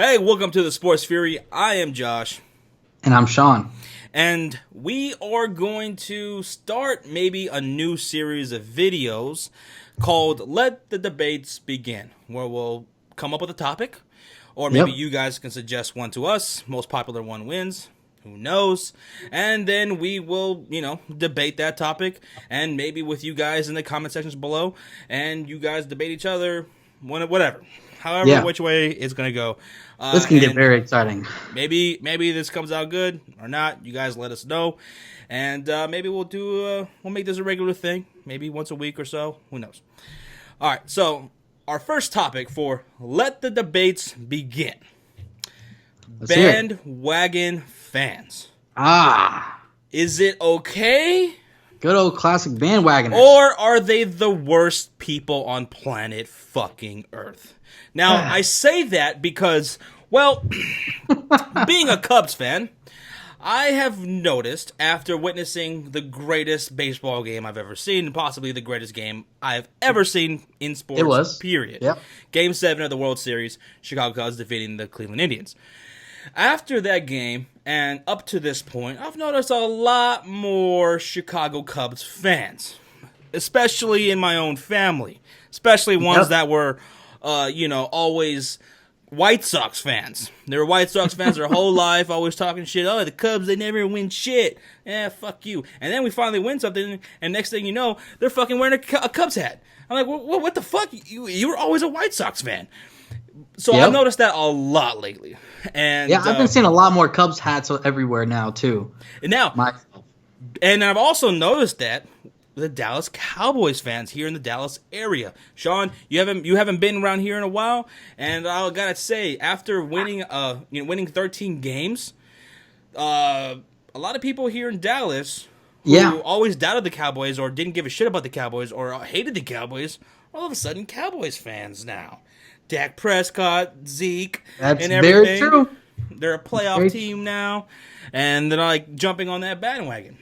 Hey, welcome to the Sports Fury. I am Josh. And I'm Sean. And we are going to start maybe a new series of videos called Let the Debates Begin, where we'll come up with a topic, or maybe you guys can suggest one to us. Most popular one wins. Who knows? And then we will, debate that topic, and maybe with you guys in the comment sections below, and you guys debate each other, whatever. However, which way it's going to go. This can get very exciting. Maybe this comes out good or not. You guys let us know. And maybe we'll make this a regular thing. Maybe once a week or so. Who knows? All right. So our first topic for Let the Debates Begin. Bandwagon fans. Is it okay? Good old classic bandwagoners. Or are they the worst people on planet fucking Earth? Now, I say that because, well, being a Cubs fan, I have noticed after witnessing the greatest baseball game I've ever seen, and possibly the greatest game I've ever seen in sports, period. Yep. Game 7 of the World Series, Chicago Cubs defeating the Cleveland Indians. After that game, and up to this point, I've noticed a lot more Chicago Cubs fans, especially in my own family, especially ones that were, always White Sox fans. They were White Sox fans their whole life, always talking shit. Oh, the Cubs, they never win shit. Yeah, fuck you. And then we finally win something, and next thing you know, they're fucking wearing a Cubs hat. I'm like, what the fuck? You were always a White Sox fan. So I've noticed that a lot lately. And I've been seeing a lot more Cubs hats everywhere now, too. And I've also noticed that the Dallas Cowboys fans here in the Dallas area. Sean, you haven't been around here in a while, and I gotta say, after winning 13 games, a lot of people here in Dallas who always doubted the Cowboys or didn't give a shit about the Cowboys or hated the Cowboys, all of a sudden Cowboys fans now. Dak Prescott, Zeke, and everything. Very true. They're a playoff team now, and they're like jumping on that bandwagon.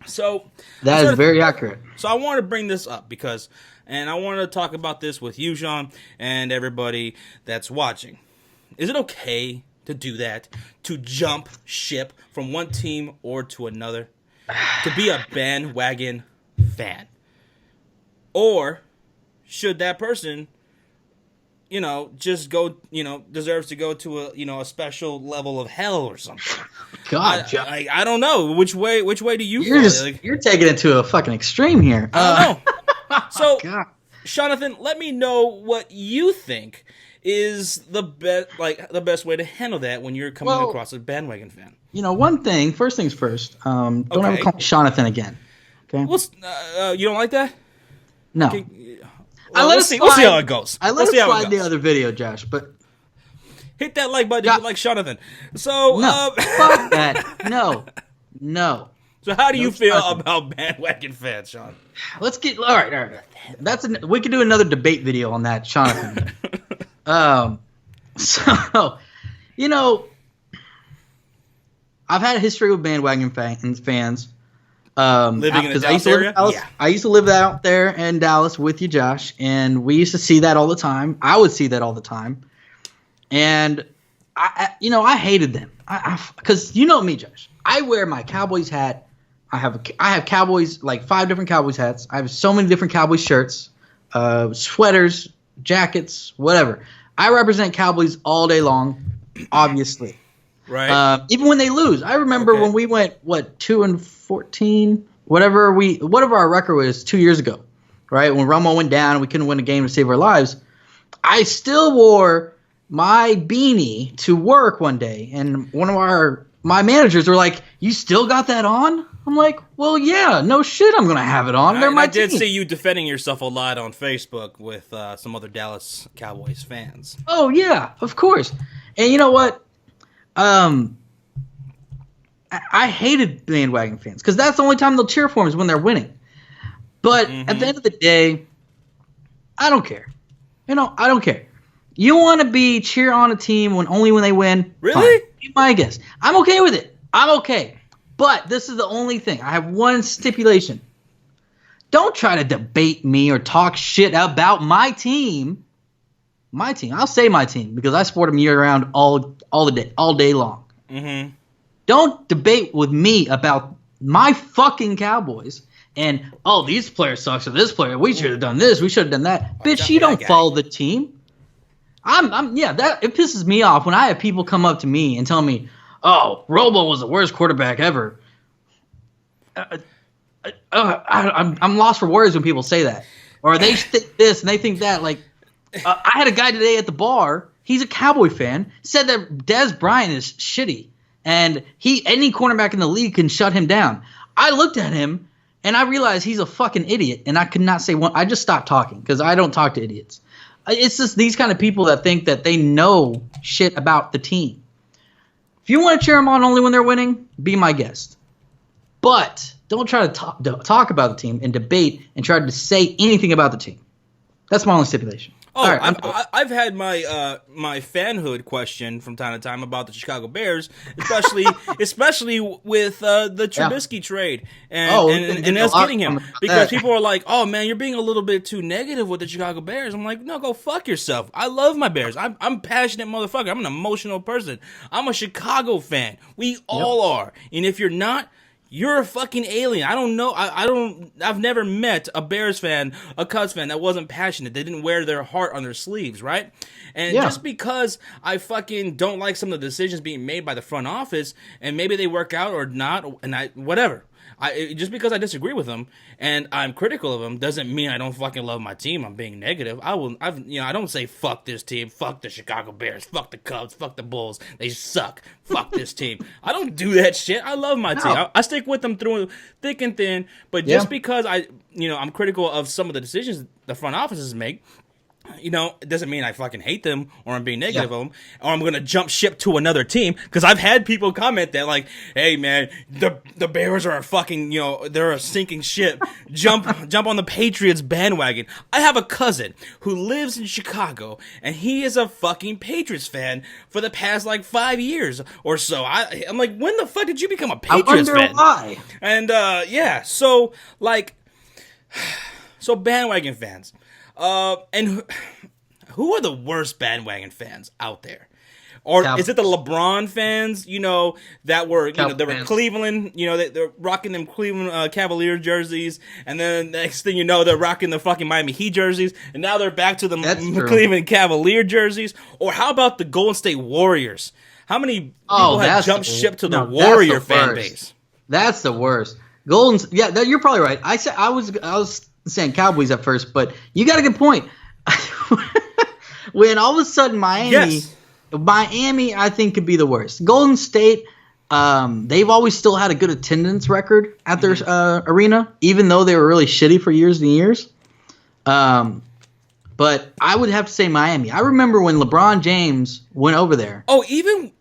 So that is very accurate. So I want to bring this up and I want to talk about this with you, Sean, and everybody that's watching. Is it okay to do that? To jump ship from one team or to another? To be a bandwagon fan? Or should that person just go, deserves to go to a special level of hell or something. God, I don't know. Which way do you feel? You're taking it to a fucking extreme here. I don't know. So, Jonathan, let me know what you think is the best way to handle that when you're coming across a bandwagon fan. First things first, don't ever call me Jonathan again. Okay? You don't like that? No. Okay. Well, we'll see how it goes. I let it slide the other video, Josh, but hit that like button if you like Jonathan. So fuck that. No. So how do you feel about bandwagon fans, Sean? Let's get all right. We could do another debate video on that, Jonathan. I've had a history with bandwagon fans. Living in the Dallas area? I used to live out there in Dallas with you, Josh, and we used to see that all the time. I would see that all the time. And, I hated them. Because you know me, Josh. I wear my Cowboys hat. I have Cowboys, like 5 different Cowboys hats. I have so many different Cowboys shirts, sweaters, jackets, whatever. I represent Cowboys all day long, obviously. Right. Even when they lose. I remember when we went, 2-14? Whatever our record was 2 years ago, right? When Romo went down and we couldn't win a game to save our lives. I still wore my beanie to work one day, and one of my managers were like, "You still got that on?" I'm like, "Well, yeah, no shit, I'm gonna have it on." I did see you defending yourself a lot on Facebook with some other Dallas Cowboys fans. Oh yeah, of course. And you know what? I hated bandwagon fans because that's the only time they'll cheer for them is when they're winning. But at the end of the day, I don't care. I don't care. You want to cheer on a team only when they win? Really? Fine. Be my guess. I'm okay with it. I'm okay. But this is the only thing. I have one stipulation. Don't try to debate me or talk shit about my team my team. I'll say my team because I support them year round, all day long. Mm-hmm. Don't debate with me about my fucking Cowboys and these players suck. So this player, we should have done this. We should have done that. Bitch, you don't follow the team. It pisses me off when I have people come up to me and tell me, "Oh, Robo was the worst quarterback ever." I'm lost for words when people say that, or they think this and they think that. Like, I had a guy today at the bar. He's a Cowboy fan. Said that Dez Bryant is shitty, and any cornerback in the league can shut him down. I looked at him and I realized he's a fucking idiot, and I could not say one. I just stopped talking because I don't talk to idiots. It's just these kind of people that think that they know shit about the team. If you want to cheer them on only when they're winning, be my guest. But don't try to talk about the team and debate and try to say anything about the team. That's my only stipulation. Oh, right, I've had my my fanhood question from time to time about the Chicago Bears, especially with the Trubisky trade and us getting him, because people are like, "Oh man, you're being a little bit too negative with the Chicago Bears." I'm like, "No, go fuck yourself. I love my Bears. I'm a passionate motherfucker. I'm an emotional person. I'm a Chicago fan. We all are. And if you're not, you're a fucking alien. I don't know. I've never met a Bears fan, a Cubs fan that wasn't passionate. They didn't wear their heart on their sleeves, right? And just because I fucking don't like some of the decisions being made by the front office, and maybe they work out or not, and whatever. Just because I disagree with them and I'm critical of them doesn't mean I don't fucking love my team. I'm being negative. I don't say fuck this team, fuck the Chicago Bears, fuck the Cubs, fuck the Bulls. They suck. Fuck this team. I don't do that shit. I love my team. I stick with them through thick and thin. But just because I'm critical of some of the decisions the front offices make, it doesn't mean I fucking hate them or I'm being negative of them or I'm going to jump ship to another team, because I've had people comment that like, "Hey man, the Bears are a fucking, they're a sinking ship. Jump on the Patriots bandwagon." I have a cousin who lives in Chicago and he is a fucking Patriots fan for the past like 5 years or so. I'm like, when the fuck did you become a Patriots fan? I wonder why. And so bandwagon fans. And who are the worst bandwagon fans out there? Or is it the LeBron fans, that were, they were Cleveland, they're rocking them Cleveland Cavalier jerseys, and then next thing you know, they're rocking the fucking Miami Heat jerseys, and now they're back to the Cleveland Cavalier jerseys? Or how about the Golden State Warriors? How many people have jumped ship to the Warrior fan base? That's the worst. You're probably right. I was saying Cowboys at first, but you got a good point. When all of a sudden Miami, I think could be the worst. Golden State, they've always still had a good attendance record at their arena, even though they were really shitty for years and years. But I would have to say Miami. I remember when LeBron James went over there. Oh, even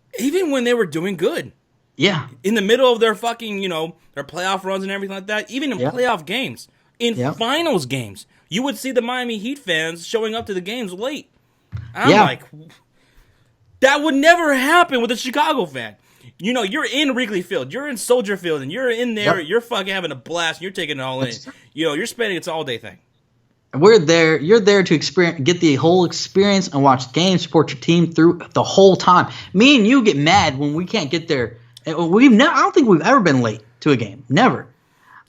when they were doing good. Yeah. In the middle of their fucking, their playoff runs and everything like that, even in playoff games. In finals games, you would see the Miami Heat fans showing up to the games late. I'm like, that would never happen with a Chicago fan. You're in Wrigley Field, you're in Soldier Field, and you're in there, you're fucking having a blast, and you're taking it all in. You're spending it's all day thing. We're there. You're there to get the whole experience and watch games, support your team through the whole time. Me and you get mad when we can't get there. I don't think we've ever been late to a game. Never.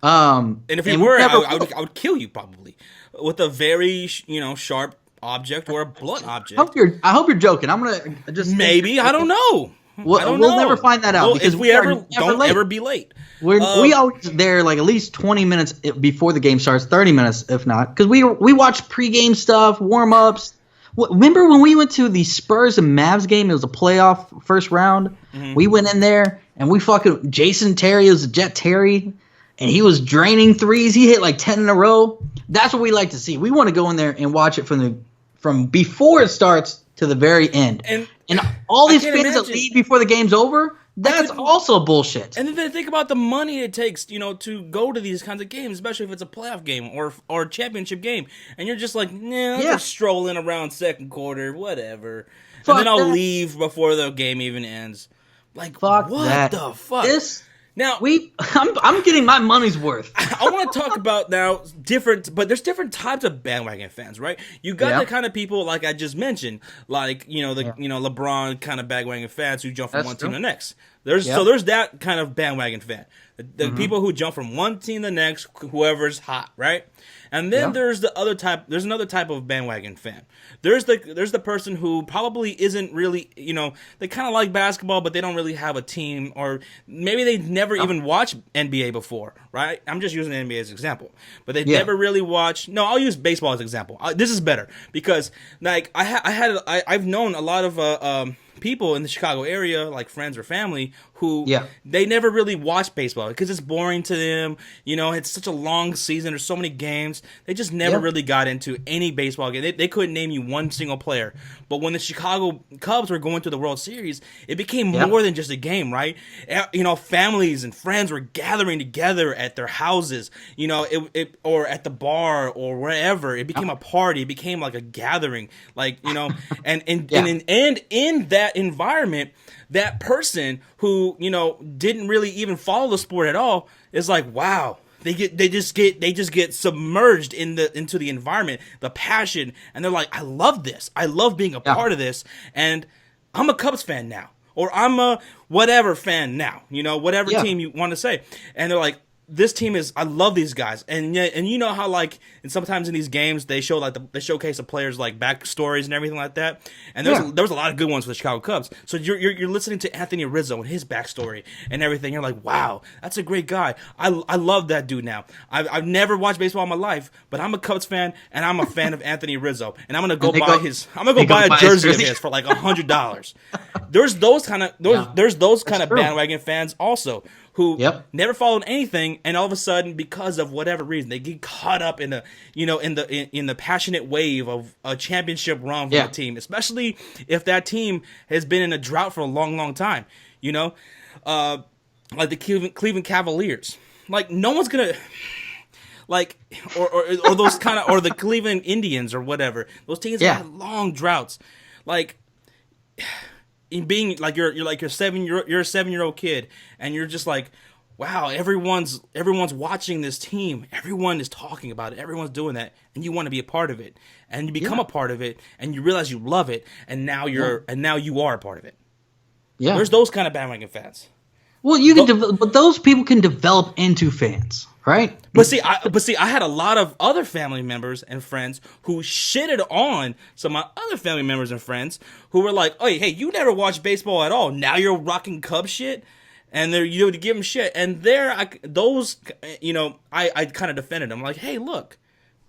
And if we were, I would kill you probably with a very sharp object or a blunt object. I hope you're joking. I'm gonna just maybe I don't know. We'll never find that out because if we ever don't ever be late. We always there like at least 20 minutes before the game starts, 30 minutes if not, because we watch pregame stuff, warm ups. Remember when we went to the Spurs and Mavs game? It was a playoff first round. Mm-hmm. We went in there and we fucking Jason Terry was Jet Terry. And he was draining threes. He hit like 10 in a row. That's what we like to see. We want to go in there and watch it from before it starts to the very end. And all these fans that leave before the game's over, that's also bullshit. And then think about the money it takes, to go to these kinds of games, especially if it's a playoff game or a championship game. And you're just like, I'm just strolling around second quarter, whatever. And then I'll leave before the game even ends. Like, what the fuck? Now, I'm getting my money's worth. I want to talk about now but there's different types of bandwagon fans, right? You got the kind of people like I just mentioned, like LeBron kind of bandwagon fans who jump from one team to the next. There's that kind of bandwagon fan, the people who jump from one team to the next, whoever's hot, right? And then there's the other type. There's another type of bandwagon fan. There's the person who probably isn't really, they kind of like basketball, but they don't really have a team, or maybe they never even watched NBA before, right? I'm just using the NBA as an example, but they never really watched. No, I'll use baseball as an example. This is better because like I've known a lot of people in the Chicago area, like friends or family, who they never really watch baseball because it's boring to them. It's such a long season. There's so many games. They just never really got into any baseball game. They couldn't name you one single player. But when the Chicago Cubs were going to the World Series, it became more than just a game, right? Families and friends were gathering together at their houses, or at the bar or wherever. It became a party. It became like a gathering, and in that environment, that person who didn't really even follow the sport at all is like, wow, they just get submerged into the environment, the passion, and they're like, I love this, I love being a part of this, and I'm a Cubs fan now, or I'm a whatever fan now, whatever team you want to say, and they're like, this team is, I love these guys, and how and sometimes in these games they show they showcase the players like backstories and everything like that, and there was a lot of good ones for the Chicago Cubs. So you're listening to Anthony Rizzo and his backstory and everything. You're like, wow, that's a great guy. I love that dude now. I've never watched baseball in my life, but I'm a Cubs fan and I'm a fan of Anthony Rizzo, and I'm gonna go buy a jersey of his for like $100. There's those kind of bandwagon fans also, who never followed anything, and all of a sudden, because of whatever reason, they get caught up in the passionate wave of a championship run for the team, especially if that team has been in a drought for a long, long time. Like the Cleveland Cavaliers. Like no one's gonna or those kind of, or the Cleveland Indians or whatever. Those teams have long droughts. Like, in being like you're a 7-year-old kid, and you're just like, wow, everyone's watching this team, everyone is talking about it, everyone's doing that, and you want to be a part of it, and you become a part of it, and you realize you love it, and now you are a part of it. Yeah, there's those kind of bandwagon fans. Well, but those people can develop into fans, right? But see, I had a lot of other family members and friends who shitted on some of my other family members and friends who were like, "Oh, hey, you never watched baseball at all. Now you're rocking Cubs shit," and they're to give them shit. And I kind of defended them, like, "Hey, look,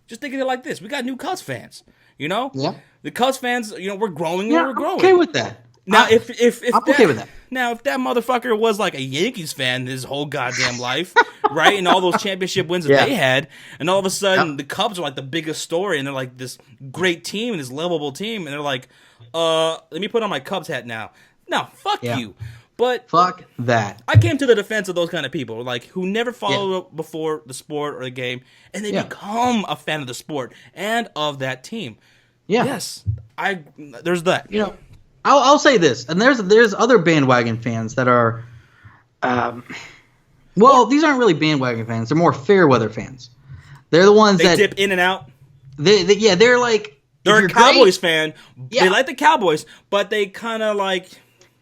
just think of it like this: we got new Cubs fans. The Cubs fans, we're growing and we're growing." Okay with that. Now, if I'm okay with that. Now, if that motherfucker was like a Yankees fan his whole goddamn life, right, and all those championship wins that they had, and all of a sudden the Cubs are like the biggest story, and they're like this great team and this lovable team, and they're like, let me put on my Cubs hat now. No, fuck you. But fuck that. I came to the defense of those kind of people, like who never followed before the sport or the game, and they become a fan of the sport and of that team. Yeah. Yes, there's that. I'll say this, and there's other bandwagon fans that are, these aren't really bandwagon fans. They're more fair weather fans. They're the ones that dip in and out. They're like, they're a Cowboys fan. Yeah. They like the Cowboys, but they kind of like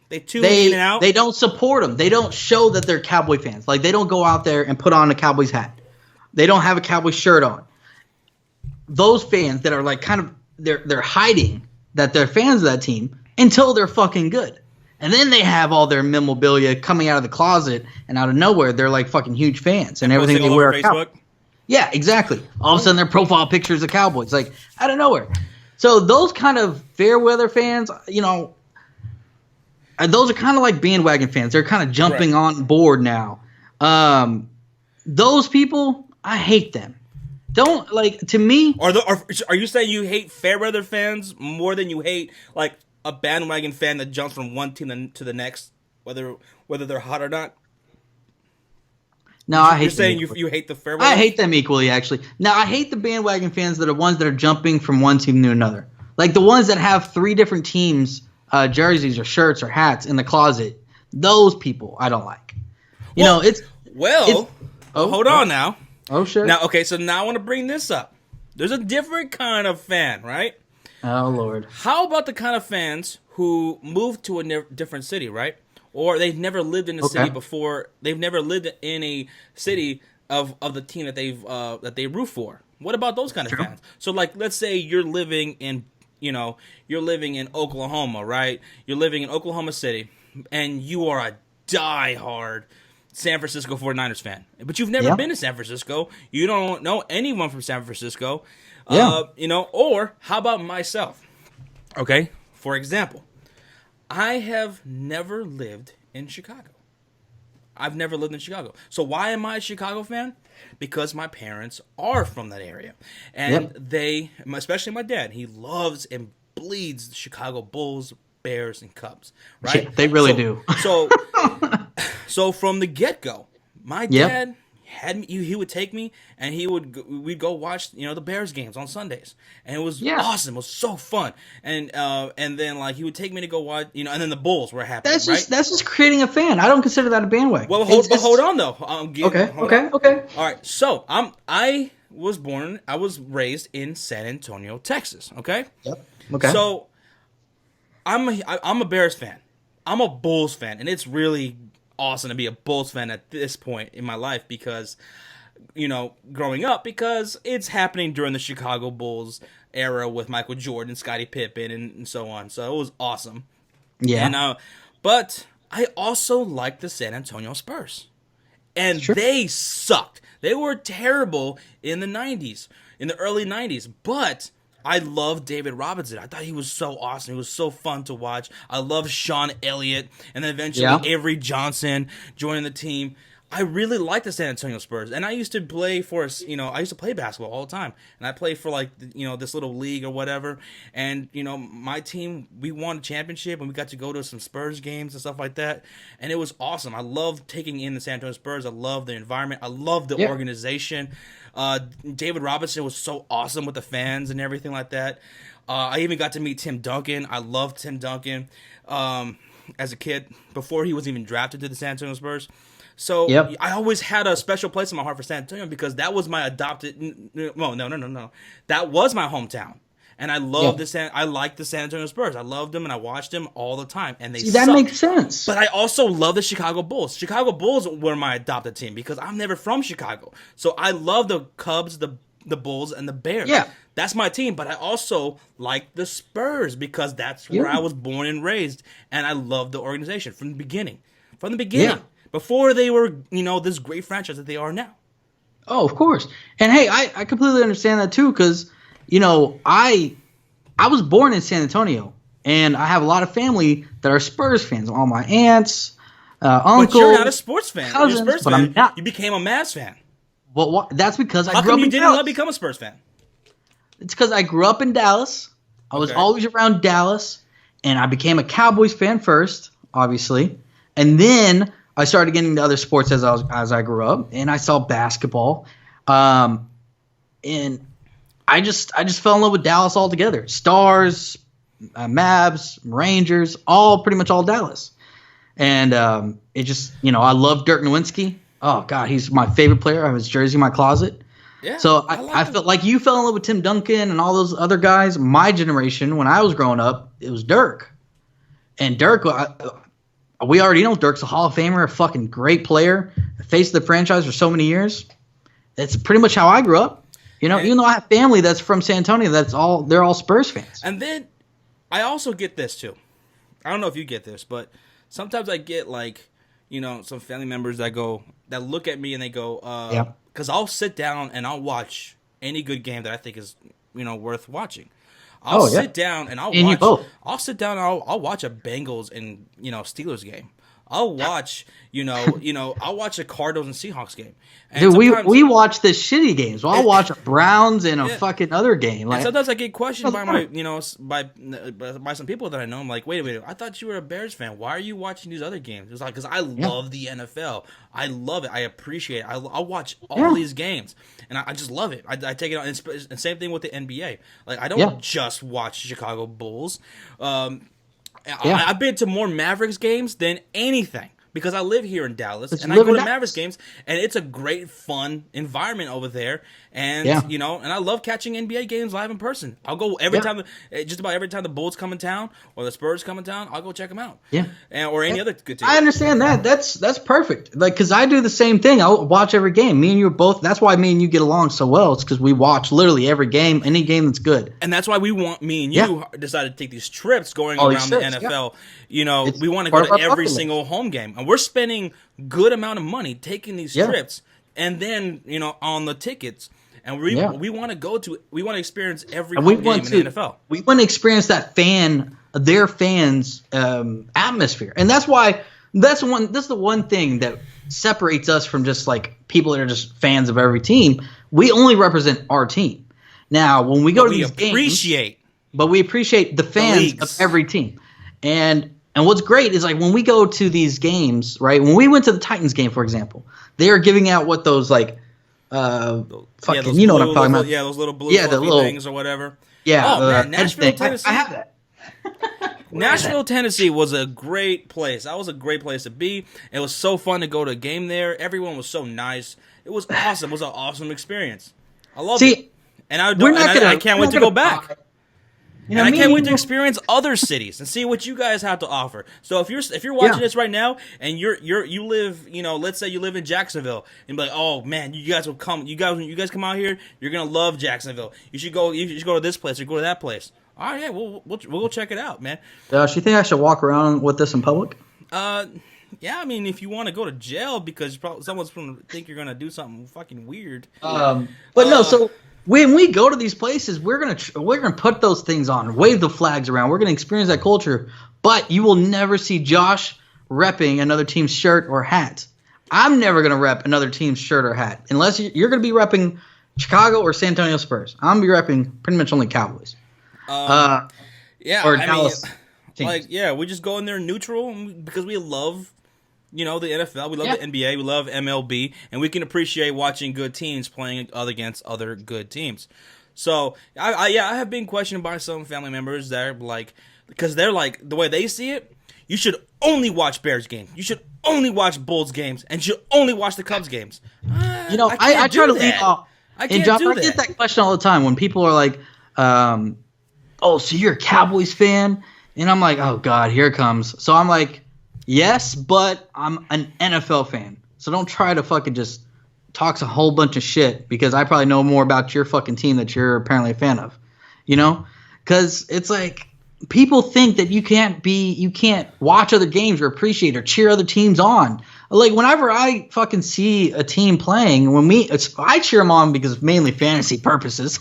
they tune in and out. They don't support them. They don't show that they're Cowboy fans. Like they don't go out there and put on a Cowboys hat. They don't have a Cowboys shirt on. Those fans that are like kind of they're hiding that they're fans of that team until they're fucking good. And then they have all their memorabilia coming out of the closet, and out of nowhere, they're like fucking huge fans, and everything they wear are Facebook. Yeah, exactly. All of a sudden, their profile pictures of Cowboys, like out of nowhere. So those kind of fair weather fans, those are kind of like bandwagon fans. They're kind of jumping on board now. Those people, I hate them. Don't to me. Are you saying you hate fair weather fans more than you hate like a bandwagon fan that jumps from one team to the next, whether they're hot or not? No, I hate. You're saying you hate the fair weather? I hate them equally, actually. Now, I hate the bandwagon fans that are ones that are jumping from one team to another, like the ones that have 3 different teams, jerseys or shirts or hats in the closet. Those people I don't like. You know, it's hold on now. Oh shit. Now, okay, so now I want to bring this up. There's a different kind of fan, right? Oh Lord. How about the kind of fans who move to a different city, right? Or they've never lived in a city before. They've never lived in a city of the team that they root for. What about those kind of fans? So, like, let's say you're living in Oklahoma, right? You're living in Oklahoma City, and you are a diehard San Francisco 49ers fan. But you've never been to San Francisco. You don't know anyone from San Francisco. Or how about myself? Okay, for example, I have never lived in Chicago. I've never lived in Chicago. So why am I a Chicago fan? Because my parents are from that area. And they, especially my dad, he loves and bleeds the Chicago Bulls, Bears, and Cubs. Right? Yeah, they really do. So from the get-go, my dad had me, he would take me, and we'd go watch the Bears games on Sundays, and it was awesome. It was so fun, and then like he would take me to go watch, and then the Bulls were happening. That's just creating a fan. I don't consider that a bandwagon. Well, hold on though. Okay. All right, so I was raised in San Antonio, Texas. Okay. Yep. Okay. So I'm a Bears fan. I'm a Bulls fan, and it's really awesome to be a Bulls fan at this point in my life because, growing up, because it's happening during the Chicago Bulls era with Michael Jordan, Scottie Pippen, and so on. So it was awesome. Yeah. And, but I also like the San Antonio Spurs. And they sucked. They were terrible in the 90s, in the early 90s. But I love David Robinson. I thought he was so awesome. He was so fun to watch. I love Sean Elliott, and then eventually Avery Johnson joining the team. I really like the San Antonio Spurs, and I used to play basketball all the time, and I played for this little league or whatever. And my team, we won a championship, and we got to go to some Spurs games and stuff like that, and it was awesome. I loved taking in the San Antonio Spurs. I love the environment. I love the organization. David Robinson was so awesome with the fans and everything like that. I even got to meet Tim Duncan. I loved Tim Duncan as a kid before he was even drafted to the San Antonio Spurs. So I always had a special place in my heart for San Antonio because that was my adopted. Well, no. That was my hometown, and I love I liked the San Antonio Spurs. I loved them, and I watched them all the time. And that makes sense. But I also love the Chicago Bulls. Chicago Bulls were my adopted team because I'm never from Chicago, so I love the Cubs, the Bulls, and the Bears. Yeah, that's my team. But I also like the Spurs because that's where I was born and raised, and I love the organization from the beginning. Before they were, this great franchise that they are now. Oh, of course. And hey, I completely understand that too, because, I was born in San Antonio, and I have a lot of family that are Spurs fans. All my aunts, uncles. But you're not a sports fan. Cousins, you're a Spurs fan. I'm not. You became a Mavs fan. Well, that's because I How grew come up you in didn't Dallas. become a Spurs fan? It's because I grew up in Dallas. I was always around Dallas, and I became a Cowboys fan first, obviously, and then I started getting into other sports as I grew up, and I saw basketball, and I just fell in love with Dallas altogether. Stars, Mavs, Rangers, pretty much all Dallas, and it just I love Dirk Nowitzki. Oh God, he's my favorite player. I have his jersey in my closet. Yeah, so I felt like you fell in love with Tim Duncan and all those other guys. My generation, when I was growing up, it was Dirk, and Dirk. We already know Dirk's a Hall of Famer, a fucking great player, face of the franchise for so many years. That's pretty much how I grew up. Even though I have family that's from San Antonio, they're all Spurs fans. And then I also get this too. I don't know if you get this, but sometimes I get some family members that look at me and they go, because I'll sit down and I'll watch any good game that I think is worth watching. I'll sit down and I'll watch. I'll sit down and I'll watch a Bengals and Steelers game. I'll watch I'll watch a Cardinals and Seahawks game. And dude, we watch the shitty games. Well, I'll watch a Browns and a fucking other game. And sometimes I get questioned by by some people that I know. I'm like, wait a minute, I thought you were a Bears fan. Why are you watching these other games? It's like because I love the NFL. I love it. I appreciate it. I'll watch all these games, and I just love it. I take it on. And same thing with the NBA. Like I don't just watch Chicago Bulls. I've been to more Mavericks games than anything because I live here in Dallas, But and you I live go in to Dallas. Mavericks games, and it's a great, fun environment over there. And Yeah. and I love catching NBA games live in person. I'll go just about every time the Bulls come in town or the Spurs come in town. I'll go check them out. Yeah. Or any other good team. I understand that. That's perfect. Like, because I do the same thing. I'll watch every game. Me and you are both. That's why me and you get along so well. It's because we watch literally every game, any game that's good. And that's why me and you decided to take these trips going All around these the trips, NFL. It's We want to part go of to our every bucket list. single home game. And we're spending good amount of money taking these trips. And then, on the tickets. And we want to experience every home game in the NFL. We want to experience their fans' atmosphere. And that's why this is the one thing that separates us from just like people that are just fans of every team. We only represent our team. Now, when we go to these games, we appreciate the fans of every team. And what's great is like when we go to these games, right? When we went to the Titans game, for example, they are giving out what those like fucking, you know what I'm talking about? Yeah, those little blue the little things or whatever. Yeah, man, Nashville, Tennessee. I have that. Nashville, Tennessee was a great place. That was a great place to be. It was so fun to go to a game there. Everyone was so nice. It was awesome. It was an awesome experience. I loved it. And I can't wait to go back. And I can't wait to experience other cities and see what you guys have to offer. So if you're watching this right now and you live, let's say you live in Jacksonville and be like, oh man, you guys will come. When you guys come out here, you're gonna love Jacksonville. You should go to this place or go to that place. All right, yeah, we'll go check it out, man. Josh, you think I should walk around with this in public? Yeah, I mean, if you want to go to jail because someone's going to think you're going to do something fucking weird. But no, so when we go to these places, we're gonna put those things on, wave the flags around. We're gonna experience that culture. But you will never see Josh repping another team's shirt or hat. I'm never gonna rep another team's shirt or hat unless you're gonna be repping Chicago or San Antonio Spurs. I'm gonna be repping pretty much only Cowboys. Yeah, or Dallas. We just go in there neutral because we love, the NFL, we love the NBA, we love MLB, and we can appreciate watching good teams playing against other good teams. So, I have been questioned by some family members that are like, because they're like, the way they see it, you should only watch Bears games, you should only watch Bulls games, and you should only watch the Cubs games. I try to leave off. I can't Josh, do I that. get that question all the time when people are like, oh, so you're a Cowboys fan? And I'm like, oh, God, here it comes. So I'm like, yes, but I'm an NFL fan. So don't try to fucking just talk a whole bunch of shit because I probably know more about your fucking team that you're apparently a fan of. Because it's like people think that you can't watch other games or appreciate or cheer other teams on. Like whenever I fucking see a team playing, I cheer them on because of mainly fantasy purposes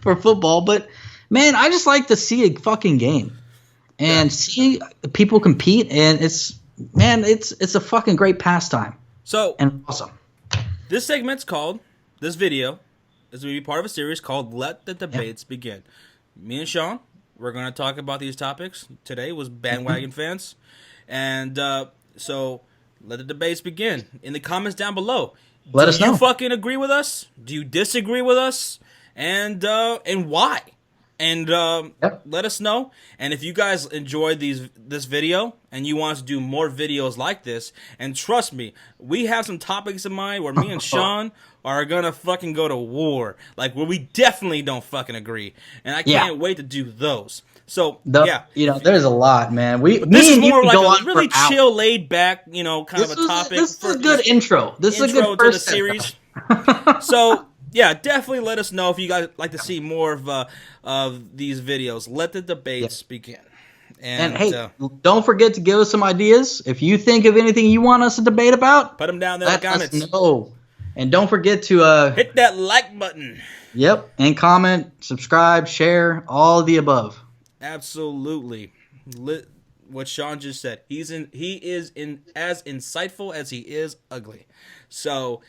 for football. But man, I just like to see a fucking game and see people compete, and it's a fucking great pastime. So and awesome. This video is going to be part of a series called Let the Debates Begin. Me and Sean, we're going to talk about these topics. Today was Bandwagon fans. And so let the debates begin. In the comments down below, let us know. Do you fucking agree with us? Do you disagree with us? And why? And let us know. And if you guys enjoyed this video and you want us to do more videos like this, and trust me, we have some topics in mind where me and Sean are gonna fucking go to war, like where we definitely don't fucking agree, and I can't wait to do those. So there's a lot, man. This is more like a really chill, laid back, kind of a topic. This is a good intro. This is a good first to the series. So. Yeah, definitely let us know if you guys like to see more of these videos. Let the debates begin. And hey, don't forget to give us some ideas. If you think of anything you want us to debate about, put them down there in the comments. Let us know. And don't forget to hit that like button. Yep, and comment, subscribe, share, all of the above. Absolutely. What Sean just said. He is as insightful as he is ugly. So,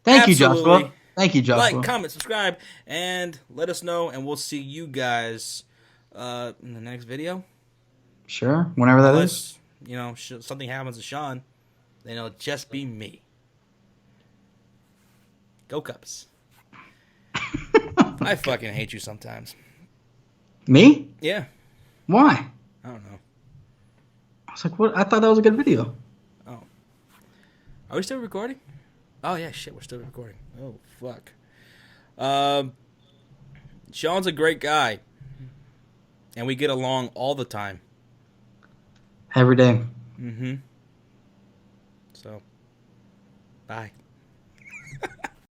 thank you, Joshua. Thank you, Joshua. Like, comment, subscribe, and let us know, and we'll see you guys in the next video. Sure, whenever that is. Something happens to Sean, then it'll just be me. Go Cubs. I fucking hate you sometimes. Me? Yeah. Why? I don't know. I was like, what? I thought that was a good video. Oh. Are we still recording? Oh yeah, shit, we're still recording. Oh fuck. Sean's a great guy, and we get along all the time. Every day. Mm-hmm. So, bye.